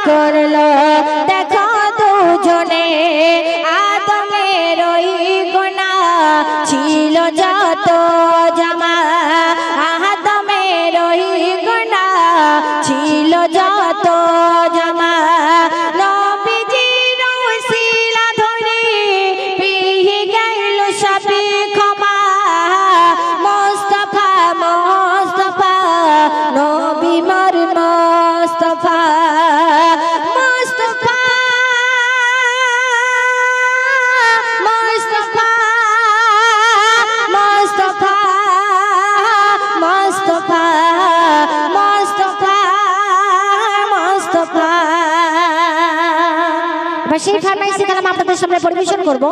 করলো দেখো দুজনে আদমের ওই গুনাহ ছিল যত জমা আদমের ওই গুনাহ ছিল যত জমা নবীজির ওসিলা ধরে পেয়ে গেল সবে ক্ষমা মুস্তাফা মুস্তাফা নবী মোর মুস্তাফা মুস্তাফা মুস্তাফা মুস্তাফা মুস্তাফা মুস্তাফা মুস্তাফা এবার সেই ফরমাইশি কালাম আপনাদের সামনে পরিবেশন করব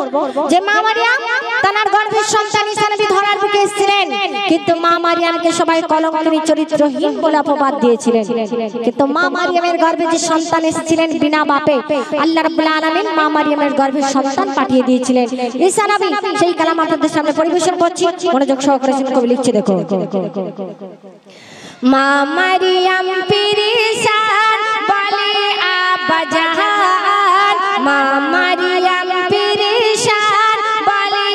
যে মা মারিয়াম তার গর্ভের সন্তান ঈসা নবী ধরার বুকে এসেছিলেন কিন্তু মা মারিয়ামকে সবাই কলঙ্কিনী চরিত্রহীন বলে অপবাদ দিয়েছিলেন কিন্তু মা মারিয়ামের গর্ভে যে সন্তান এসেছিলেন বিনা বাপে আল্লাহ রাব্বুল আলামিন মা মারিয়ামের গর্ভে সন্তান পাঠিয়ে দিয়েছিলেন ঈসা নবী সেই কালাম আপনাদের সামনে পরিবেশন করছি মনোযোগ সহকারে শুনুন কবি লিখছে দেখো মা মারিয়াম পেরেশান বলে আব্বা জাহান মা মারিয়াম পেরেশান বলে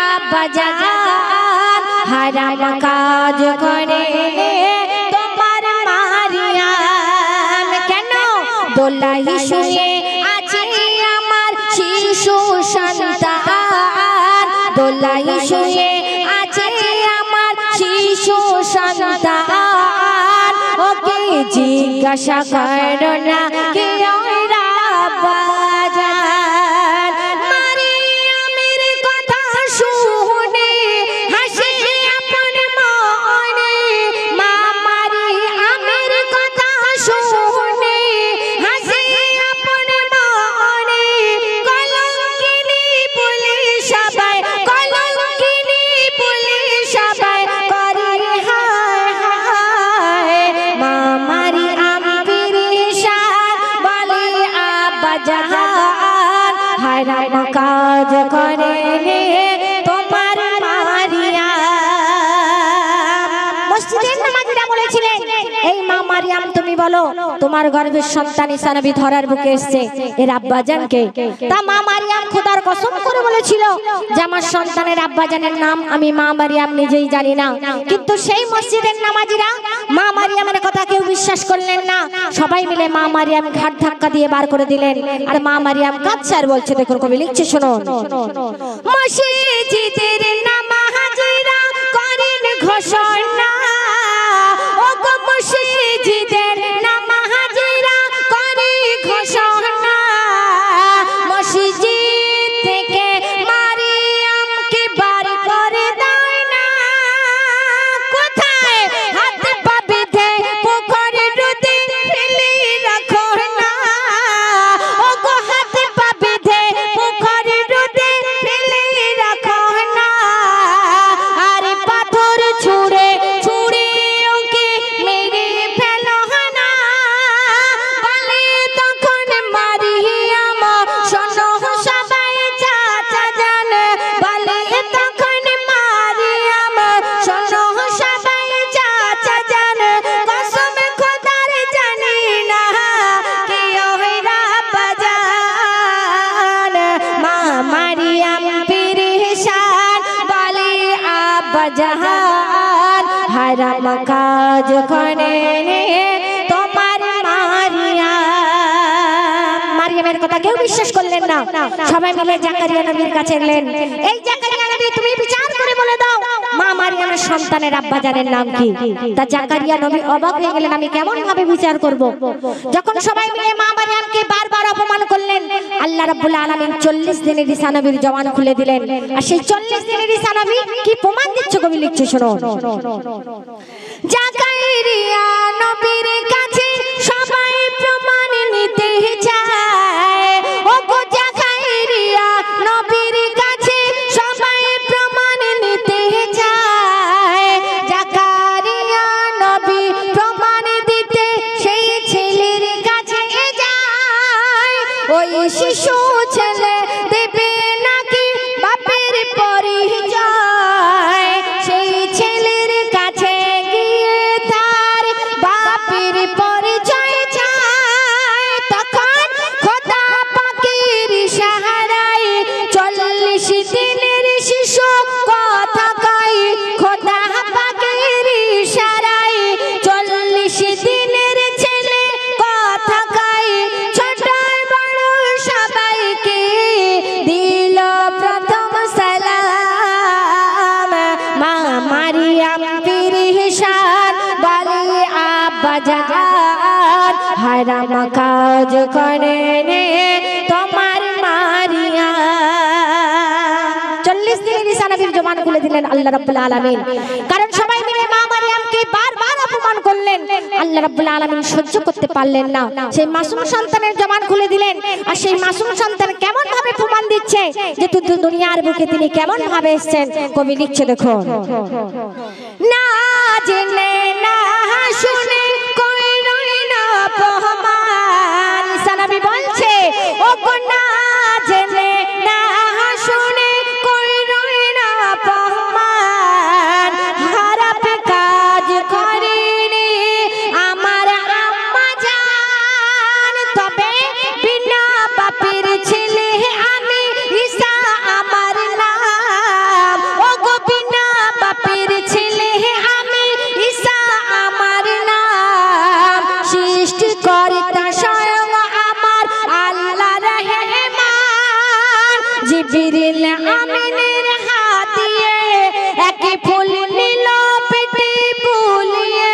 আব্বা জাহান হারাম কাজ করে তোমার মারিয়াম কেন দোলাই শুয়ে আছে আমার শিশু সন্তান দোলাই শুয়ে আছে আমার শিশু সন্তান ওকে জিজ্ঞাসা করো না কে ওরা বাজার মারিয়ামের কথা শুনে হাসে আপন মনে মা মারিয়ামের কথা শুনে হাসে আপন মনে কলঙ্কিনী বলে সবাই কলঙ্কিনী বলে সবাই করে হায় হায় মা মারিয়াম পেরেশান বলে আব্বা জাহান হারাম কাজ করে তোমার মারিয়াম মসজিদের নামাজীরা বলেছিলেন এই মা মারিয়াম তুমি বলো তোমার গর্ভের সন্তান ঈসা নবী ধরার বুকে এসেছে এর আব্বাজানকে তা মা মারিয়াম খোদার কসম করে বলেছিল যে আমার সন্তানের আব্বাজানের নাম আমি মা মারিয়াম নিজেই জানি না কিন্তু সেই মসজিদের নামাজীরা মা মারিয়ামের কথা কেউ বিশ্বাস করলেন না সবাই মিলে মা মারিয়াম ঘাট ধাক্কা দিয়ে বার করে দিলেন আর মা মারিয়াম কাঁদছে আর বলছে দেখুন কবি লিখছে শুনুন মসজিদের নামাজীরা করেন ঘোষণা ও গো মসজিদের নামাজীরা করে ঘোষণা মসজিদ থেকে মারিয়ামকে বার করে দেয় না কোথায় হাত পা বেঁধে পুকুরে রোদে ফেলে রাখো না ও গো হাত পা বেঁধে পুকুরে রোদে ফেলে রাখো না আর পাথর ছুঁড়ে ছুঁড়ে ওকে মেরে ফেলো না বলে তখন মারিয়াম শোনো সবাই চাচা জান বলে তখন মারিয়াম শোনো সবাই চাচা জান কসম খোদার জানি না কে ওরা বাজান মা মারিয়াম পেরেশান বলে আব্বা জাহান হারাম কাজ করে তোমার মারিয়ামের কথা কেউ বিশ্বাস করলেন না সবাই মিলে জাকারিয়া নবীর কাছে এলেন এই জাকারিয়া নবী তুমি বিচার করে বলে দাও মা মারিয়ামের সন্তানের আব্বাজানের নাম কি তা জাকারিয়া নবী অবাক হয়ে গেলেন আমি কেমন ভাবে বিচার করব যখন সবাই মিলে মা মারিয়ামকে বারবার অপমান করলেন আল্লাহ রাব্বুল আলামিন 40 দিনের ঈসা নবীর জবান খুলে দিলেন আর সেই 40 দিনের ঈসা নবী কি প্রমাণ দিচ্ছে কবি লিখছে শুনুন জাকারিয়া নবীর কাছে সবাই প্রমাণ নিতে চায় ও গো জাকারিয়া নবীর কাছে সবাই প্রমাণ নিতে চায় জাকারিয়া নবী প্রমাণ দিতে সেই ছেলের কাছে যায় ওই শিশু ছেলে দেবে নাকি বাপের পরিচয় সেই ছেলের কাছে গিয়ে তার বাপের পরিচয় চায় হারাম কাজ করে নে তোমার মারিয়া। 40 দিন ঈসা নবীর জবান খুলে দিলেন আল্লাহ রাব্বুল আলামিন। কারণ সবাই মিলে মা মারিয়ামকে বারবার অপমান করলেন, আল্লাহ রাব্বুল আলামিন সহ্য করতে পারলেন না। সেই মাসুম সন্তানের জবান খুলে দিলেন। আর সেই মাসুম সন্তান কেমন ভাবে প্রমাণ দিচ্ছে যে দুনিয়ার বুকে তিনি কেমন ভাবে এসেছেন, কবি লিখছে দেখো, না জেনে না শুনে কইরই না অপমান। ঈসা নবী বলছে ও গো না জেনে না শুনে কইরই না অপমান, খারাপ কাজ করিনি আমার আম্মা জান, তবে বিনা বাপের ছেলে আমি ঈসা আমার নাম। ও গো বিনা বাপের ছেলে আমি ঈসা আমার নাম, সৃষ্টিকর্তা স্বয়ং আমার আল্লাহ রহমান। জিবরিল আমিনের হাত দিয়ে একই ফুল নিল পেটে বুলিয়ে,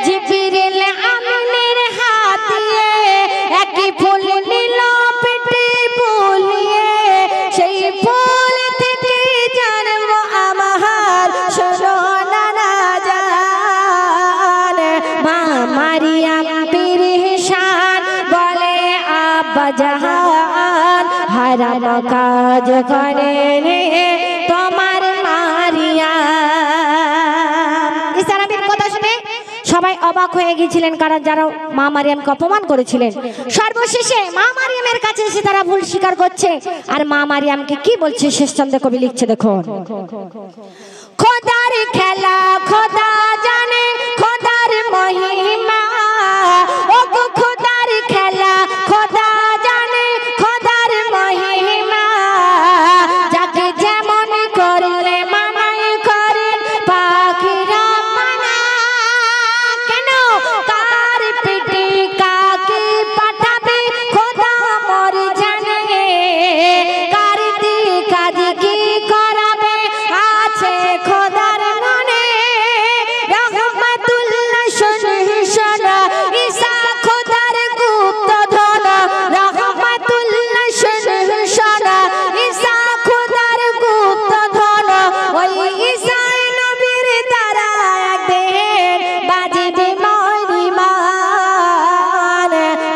জিবরিল আমিনের হাত দিয়ে একই ফুল নিল পেটে বুলিয়ে, সেই ফুল থেকে জন্ম আমার শোনো না জান। মা মারিয়াম পেরেশান বলে আব্বা জাহান, হারাম কাজ করে নে তোমার মারিয়াম। ঈসা নবীর কথা শুনে সবাই অবাক হয়ে গিয়েছিলেন, কারণ যারা মা মারিয়ামকে অপমান করেছিলেন। সর্বশেষে মা মারিয়ামের কাছে এসে তারা ভুল স্বীকার করছে। আর মা মারিয়ামকে কি বলছে শেষ চন্দ্রে কবি লিখছে দেখো, খোদার খেলা খোদা জানে খোদার মহিমা, ও গো খোদার খেলা খোদা জানে খোদার মহিমা, যাকে যেমন করলে মানাই করেন পাখিরা মানা। কেন কার পেটে কাকে পাঠাবে খোদা মোর জানে, কার দিয়ে কাজ কি করাবে আছে খোদার মনে। রহমাতুল্লাহ শোনা ঈসা খোদার গুপ্ত ধন, রহমাতুল্লাহ শোনা ঈসা খোদার গুপ্ত ধন। ওই ঈসা নবীর দ্বারা একদিন বাজিবে মরিমান।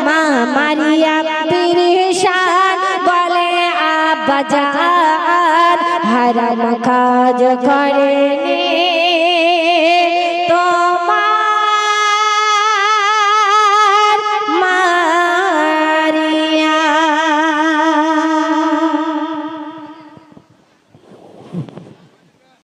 মা মারিয়াম পেরেশান বলে আব্বা জান, হারাম কাজ করে নে তো